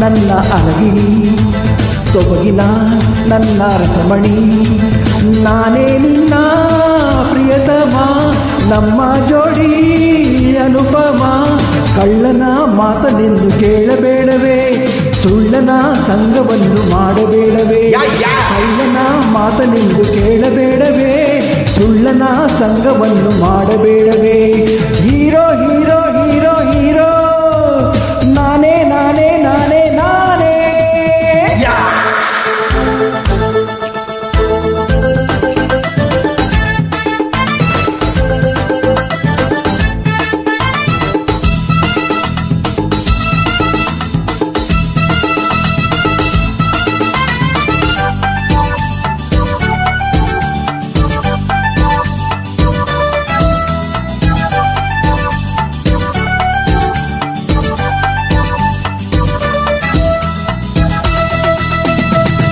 ನನ್ನ ಅರಗಿಣಿ ಸೊಬಗಿನ ನನ್ನ ರಸಮಣಿ ನಾನೇ ನಿನ್ನ ಪ್ರಿಯತಮ ನಮ್ಮ ಜೋಡಿ ಅನುಪಮ ಕಳ್ಳನ ಮಾತನೆಂದು ಕೇಳಬೇಡವೇ ಸುಳ್ಳನ ಸಂಗವನ್ನು ಮಾಡಬೇಡವೇ ಕಳ್ಳನ ಮಾತನೆಂದು ಕೇಳಬೇಡವೇ ಸುಳ್ಳನ ಸಂಗವನ್ನು ಮಾಡಬೇಡವೇ ಹೀರೋ ಹೀರೋ ಹೀರೋ ಹೀರೋ ನಾನೇ ನಾನೇ ನಾನೇ ನಾನೇ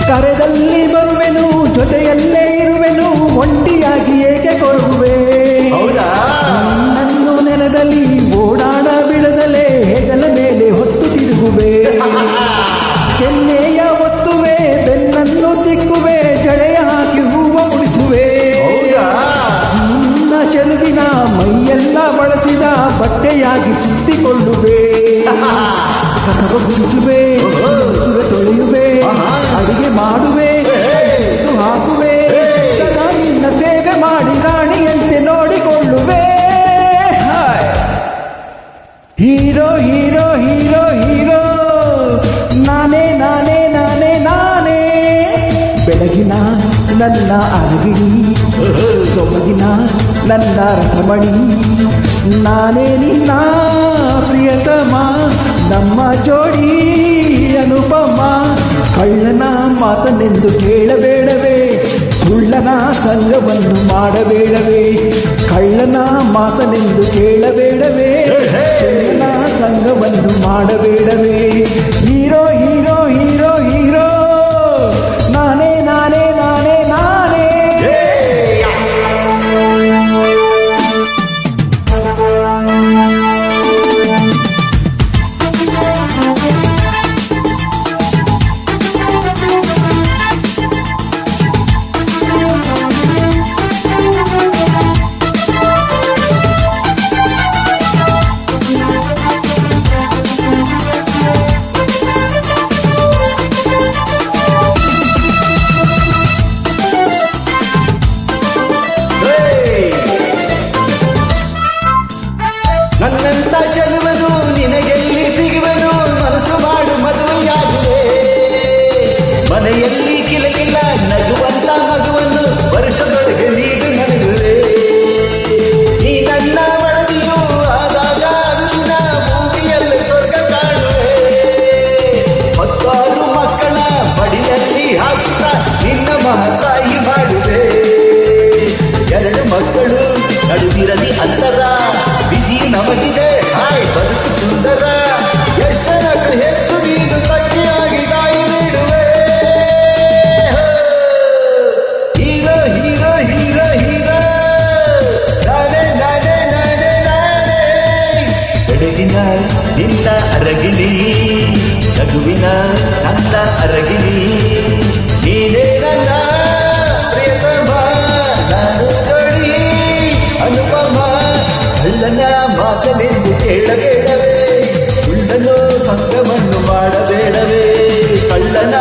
ಕರೆದಲ್ಲಿ ಬರುವೆನು ಜೊತೆಯಲ್ಲೇ ಇರುವೆನು ಒಂಟಿಯಾಗಿ ಏಕೆ ಕೊರಗುವೆ ನನ್ನನ್ನು ನೆಲದಲ್ಲಿ ಓಡಾಡ ಬಿಡದಲೇ ಹೆಗಲ ಮೇಲೆ ಹೊತ್ತು ತಿರುಗುವೆ ಕೆನ್ನೆಯ ಒತ್ತುವೆ ಬೆನ್ನನ್ನು ತಿಕ್ಕುವೆ ಜಡೆಯ ಹಾಕಿ ಹೂವ ಉಡಿಸುವೆ ನಿನ್ನ ಚೆಲುವಿನ ಮೈಯೆಲ್ಲ ಬಳಸಿದ ಬಟ್ಟೆಯಾಗಿ ಸುತ್ತಿಕೊಳ್ಳುವೆ ಕಸವ ಗುಡಿಸುವೆ ತೊಳೆಯುವೆ ಅಡಿಗೆ ಮಾಡುವೆ ಹಾಕುವೆ ಸದಾ ನಿನ್ನ ಸೇವೆ ಮಾಡಿ ರಾಣಿಯಂತೆ ನೋಡಿಕೊಳ್ಳುವೆ ಹೀರೋ ಹೀರೋ ಹೀರೋ ಹೀರೋ ನಾನೇ ನಾನೇ ನಾನೇ ನಾನೇ ಬೆಳಗಿನ ನನ್ನ ಅರಗಿಣಿ ಸೊಬಗಿನ ನನ್ನ ರಸಮಣಿ ನಾನೇ ನಿನ್ನ ಪ್ರಿಯತಮ ನಮ್ಮ ಜೋಡಿ ಅನುಪಮ ಕಳ್ಳನ ಮಾತನೆಂದು ಕೇಳಬೇಡವೇ ಸುಳ್ಳನ ಸಂಗವನ್ನು ಮಾಡಬೇಡವೇ ಕಳ್ಳನ ಮಾತನೆಂದು ಕೇಳಬೇಡವೇ ಸುಳ್ಳನ ಸಂಗವನ್ನು ಮಾಡಬೇಡವೇ ಹೀರೋ ಹೀರೋ ಹೀರೋ ಹೀರೋ ನಾನೇ ನಾನೇ ನಾನೇ ನಾನೇ ನನ್ನಂತ ಚೆಲುವನು ನಿನಗೆಲ್ಲಿ ಸಿಗುವನು ಮನಸ್ಸು ಮಾಡು ಮದುವೆಯಾಗಿದೆ ಮನೆಯಲ್ಲಿ ಕಿಲಕಿಲ್ಲ ನಗುವಂತ ಮಗುವನ್ನು ವರ್ಷದೊಳಗೆ ನೀಡು ನನಗುವೆ ನೀ ನನ್ನ ಮಡದಿಯು ಆದಾಗ ನಿನ್ನ ಭೂಮಿಯಲ್ಲಿ ಸ್ವರ್ಗ ಕಾಣುವೆ 16 ಮಕ್ಕಳ ಬಡಿಯಲ್ಲಿ ಹಾಕುತ್ತ ನಿನ್ನ ಮಹತಾಯಿ ಮಾಡುವೆ 2 ಮಕ್ಕಳು ನಡುವಿರಲಿ ಅಂತರ ವಿಧಿ ನಮಗಿದೆ ಹಾಯ್ ಬದುಕು ಸುಂದರ ಎಷ್ಟರಷ್ಟು ಹೆಚ್ಚು ನೀನು ತಂಗಿಯಾಗಿ ತಾಯಿ ನೀಡುವೆ ಹೀರೋ ಹೀರೋ ಹೀರೋ ಹೀರೋ ನಾನೇ ನಾನೇ ನಾನೇ ನಾನೇ ಬೆಳಗಿನ ನಿನ್ನ ಅರಗಿಣಿ ನಗುವಿನ ನನ್ನ ಅರಗಿಣಿ ನೀನೇ ನನ್ನ ಪ್ರಿಯತಮ ನಾನು ಜೋಡಿ ಅನುಪಮ ಕಳ್ಳನ ಮಾತನೆಂದು ಕೇಳಬೇಡವೇ ಸುಳ್ಳನು ಸಂಗವನ್ನು ಮಾಡಬೇಡವೇ ಕಳ್ಳನ